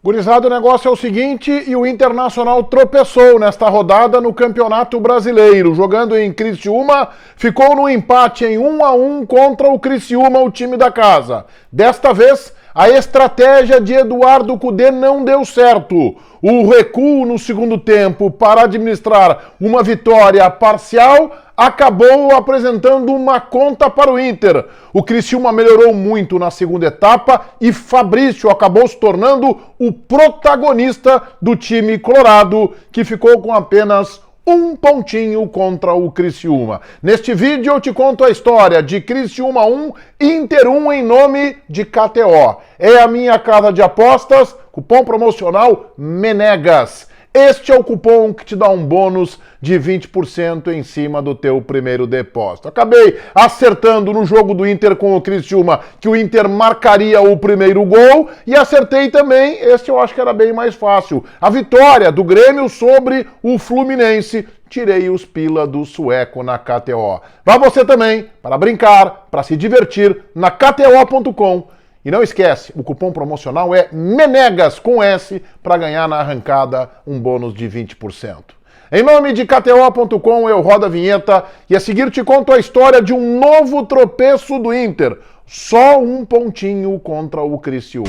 Gurizada, o negócio é o seguinte, e o Internacional tropeçou nesta rodada no Campeonato Brasileiro. Jogando em Criciúma, ficou no empate em 1-1 contra o Criciúma, o time da casa. Desta vez, a estratégia de Eduardo Cudê não deu certo. O recuo no segundo tempo para administrar uma vitória parcial acabou apresentando uma conta para o Inter. O Criciúma melhorou muito na segunda etapa e Fabrício acabou se tornando o protagonista do time colorado, que ficou com apenas um pontinho contra o Criciúma. Neste vídeo eu te conto a história de Criciúma 1, Inter 1 em nome de KTO. É a minha casa de apostas, cupom promocional Menegas. Este é o cupom que te dá um bônus de 20% em cima do teu primeiro depósito. Acabei acertando no jogo do Inter com o Criciúma que o Inter marcaria o primeiro gol e acertei também, este eu acho que era bem mais fácil, a vitória do Grêmio sobre o Fluminense. Tirei os pila do sueco na KTO. Vá você também para brincar, para se divertir na KTO.com. E não esquece, o cupom promocional é MENEGAS com S para ganhar na arrancada um bônus de 20%. Em nome de KTO.com, eu rodo a vinheta e a seguir te conto a história de um novo tropeço do Inter. Só um pontinho contra o Criciúma.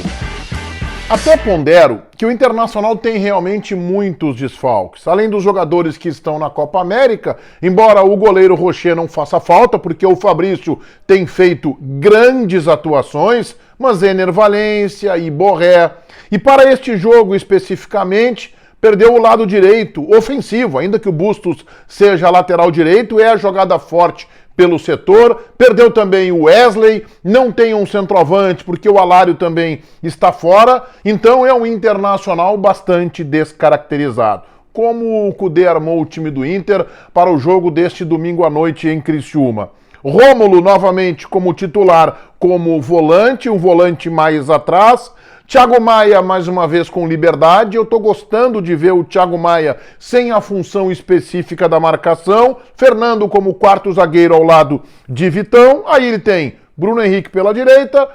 Até pondero que o Internacional tem realmente muitos desfalques. Além dos jogadores que estão na Copa América, embora o goleiro Rocher não faça falta, porque o Fabrício tem feito grandes atuações, mas Ener Valencia e Borré. E para este jogo especificamente, perdeu o lado direito ofensivo, ainda que o Bustos seja lateral direito, é a jogada forte pelo setor, perdeu também o Wesley, não tem um centroavante porque o Alário também está fora, então é um Internacional bastante descaracterizado. Como o Cudê armou o time do Inter para o jogo deste domingo à noite em Criciúma? Rômulo novamente como titular, como volante, um volante mais atrás. Thiago Maia, mais uma vez, com liberdade. Eu estou gostando de ver o Thiago Maia sem a função específica da marcação. Fernando como quarto zagueiro ao lado de Vitão. Aí ele tem Bruno Henrique pela direita,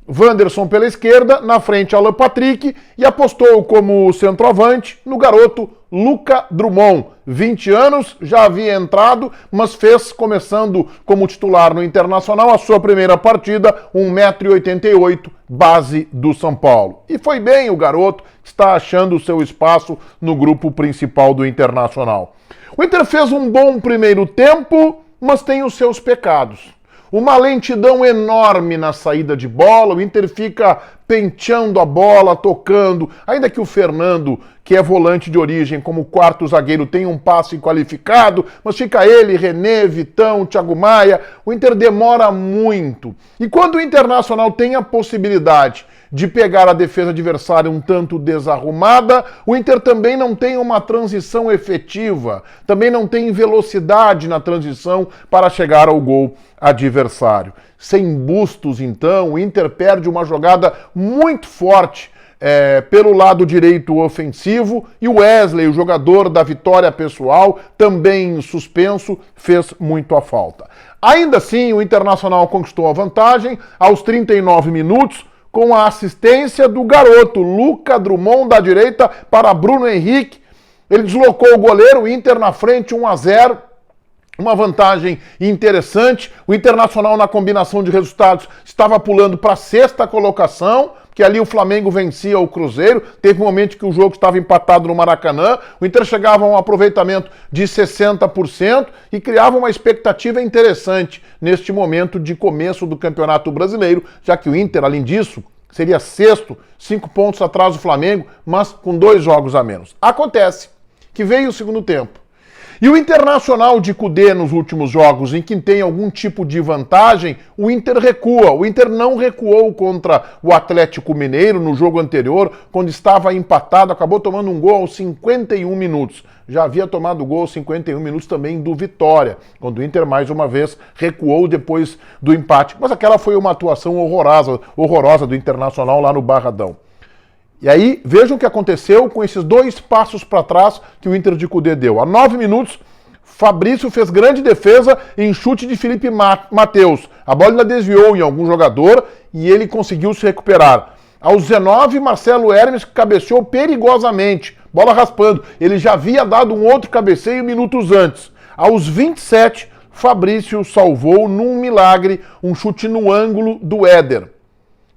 Wanderson pela esquerda, na frente Alan Patrick, e apostou como centroavante no garoto Luca Drummond. 20 anos, já havia entrado, mas fez, começando como titular no Internacional, a sua primeira partida, 1,88 m, base do São Paulo. E foi bem o garoto, que está achando o seu espaço no grupo principal do Internacional. O Inter fez um bom primeiro tempo, mas tem os seus pecados. Uma lentidão enorme na saída de bola, o Inter fica penteando a bola, tocando, ainda que o Fernando, que é volante de origem, como quarto zagueiro, tem um passe qualificado, mas fica ele, René, Vitão, Thiago Maia, o Inter demora muito. E quando o Internacional tem a possibilidade de pegar a defesa adversária um tanto desarrumada, o Inter também não tem uma transição efetiva, também não tem velocidade na transição para chegar ao gol adversário. Sem Bustos, então, o Inter perde uma jogada muito forte pelo lado direito ofensivo, e o Wesley, o jogador da vitória pessoal, também suspenso, fez muito a falta. Ainda assim, o Internacional conquistou a vantagem aos 39 minutos, com a assistência do garoto Luca Drummond da direita para Bruno Henrique. Ele deslocou o goleiro, o Inter na frente, 1-0. Uma vantagem interessante. O Internacional, na combinação de resultados, estava pulando para a sexta colocação, que ali o Flamengo vencia o Cruzeiro. Teve um momento que o jogo estava empatado no Maracanã. O Inter chegava a um aproveitamento de 60% e criava uma expectativa interessante neste momento de começo do Campeonato Brasileiro, já que o Inter, além disso, seria sexto, 5 pontos atrás do Flamengo, mas com 2 jogos a menos. Acontece que veio o segundo tempo. E o Internacional de Cudê nos últimos jogos, em que tem algum tipo de vantagem, o Inter recua. O Inter não recuou contra o Atlético Mineiro no jogo anterior, quando estava empatado, acabou tomando um gol aos 51 minutos. Já havia tomado gol aos 51 minutos também do Vitória, quando o Inter mais uma vez recuou depois do empate. Mas aquela foi uma atuação horrorosa do Internacional lá no Barradão. E aí, vejam o que aconteceu com esses 2 passos para trás que o Inter de Cudê deu. A 9 minutos, Fabrício fez grande defesa em chute de Felipe Matheus. A bola ainda desviou em algum jogador e ele conseguiu se recuperar. Aos 19, Marcelo Hermes cabeceou perigosamente, bola raspando. Ele já havia dado um outro cabeceio minutos antes. Aos 27, Fabrício salvou num milagre um chute no ângulo do Éder.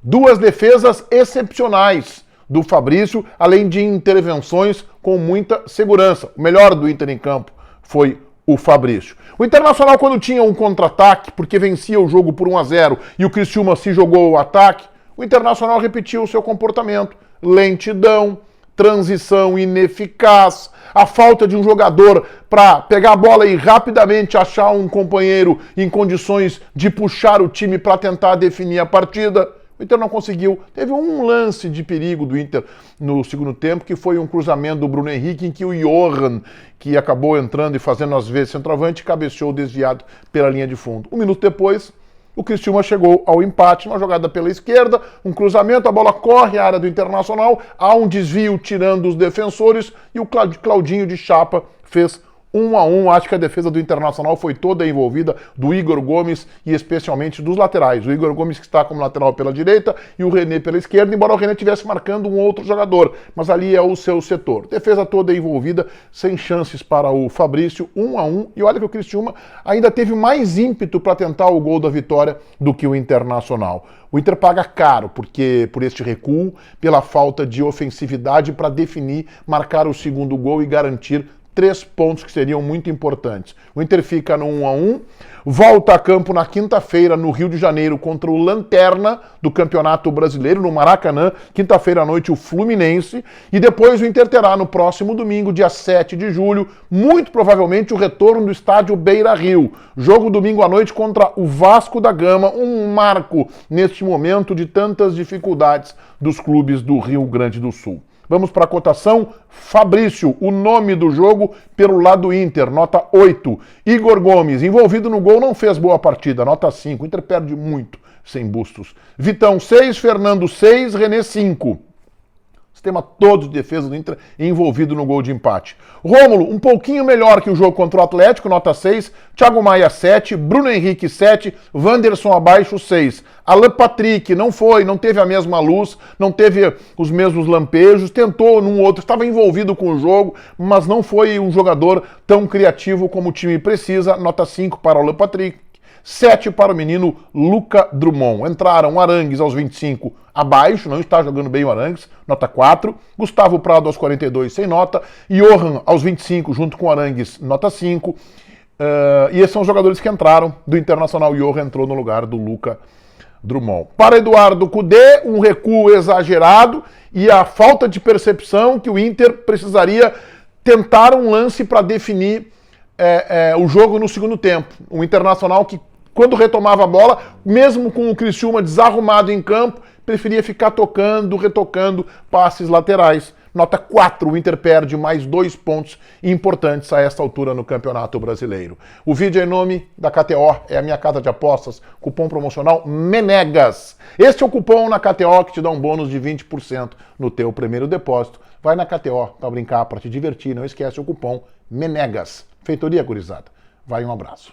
Duas defesas excepcionais do Fabrício, além de intervenções com muita segurança. O melhor do Inter em campo foi o Fabrício. O Internacional, quando tinha um contra-ataque, porque vencia o jogo por 1-0 e o Criciúma se jogou ao ataque, o Internacional repetiu o seu comportamento. Lentidão, transição ineficaz, a falta de um jogador para pegar a bola e rapidamente achar um companheiro em condições de puxar o time para tentar definir a partida. O Inter não conseguiu. Teve um lance de perigo do Inter no segundo tempo, que foi um cruzamento do Bruno Henrique, em que o Johan, que acabou entrando e fazendo às vezes centroavante, cabeceou desviado pela linha de fundo. Um minuto depois, o Criciúma chegou ao empate, uma jogada pela esquerda, um cruzamento, a bola corre à área do Internacional, há um desvio tirando os defensores e o Claudinho de Chapa fez 1-1. Acho que a defesa do Internacional foi toda envolvida, do Igor Gomes e especialmente dos laterais. O Igor Gomes, que está como lateral pela direita, e o René pela esquerda, embora o René estivesse marcando um outro jogador, mas ali é o seu setor. Defesa toda envolvida, sem chances para o Fabrício, 1-1. E olha que o Criciúma ainda teve mais ímpeto para tentar o gol da vitória do que o Internacional. O Inter paga caro por este recuo, pela falta de ofensividade para definir, marcar o segundo gol e garantir 3 pontos que seriam muito importantes. O Inter fica no 1-1, volta a campo na quinta-feira no Rio de Janeiro contra o Lanterna do Campeonato Brasileiro, no Maracanã, quinta-feira à noite o Fluminense, e depois o Inter terá no próximo domingo, dia 7 de julho, muito provavelmente o retorno do estádio Beira-Rio. Jogo domingo à noite contra o Vasco da Gama, um marco neste momento de tantas dificuldades dos clubes do Rio Grande do Sul. Vamos para a cotação. Fabrício, o nome do jogo pelo lado Inter, nota 8. Igor Gomes, envolvido no gol, não fez boa partida, nota 5. O Inter perde muito sem Bustos. Vitão, 6. Fernando, 6. René, 5. Sistema todo de defesa do Inter envolvido no gol de empate. Rômulo, um pouquinho melhor que o jogo contra o Atlético, nota 6. Thiago Maia, 7. Bruno Henrique, 7. Wanderson abaixo, 6. Alan Patrick, não teve a mesma luz, não teve os mesmos lampejos, tentou num outro, estava envolvido com o jogo, mas não foi um jogador tão criativo como o time precisa, nota 5 para o Alan Patrick. 7 para o menino Luca Drummond. Entraram Arangues aos 25 abaixo, não está jogando bem o Arangues, nota 4. Gustavo Prado aos 42 sem nota. Johan aos 25 junto com o Arangues, nota 5. E esses são os jogadores que entraram do Internacional. Johan entrou no lugar do Luca Drummond. Para Eduardo Cudê, um recuo exagerado e a falta de percepção que o Inter precisaria tentar um lance para definir o jogo no segundo tempo. O Internacional que, quando retomava a bola, mesmo com o Criciúma desarrumado em campo, preferia ficar tocando, retocando passes laterais. Nota 4, o Inter perde mais 2 pontos importantes a esta altura no Campeonato Brasileiro. O vídeo é em nome da KTO, é a minha casa de apostas, cupom promocional MENEGAS. Este é o cupom na KTO que te dá um bônus de 20% no teu primeiro depósito. Vai na KTO para brincar, para te divertir, não esquece o cupom MENEGAS. Feitoria, gurizada. Vai, um abraço.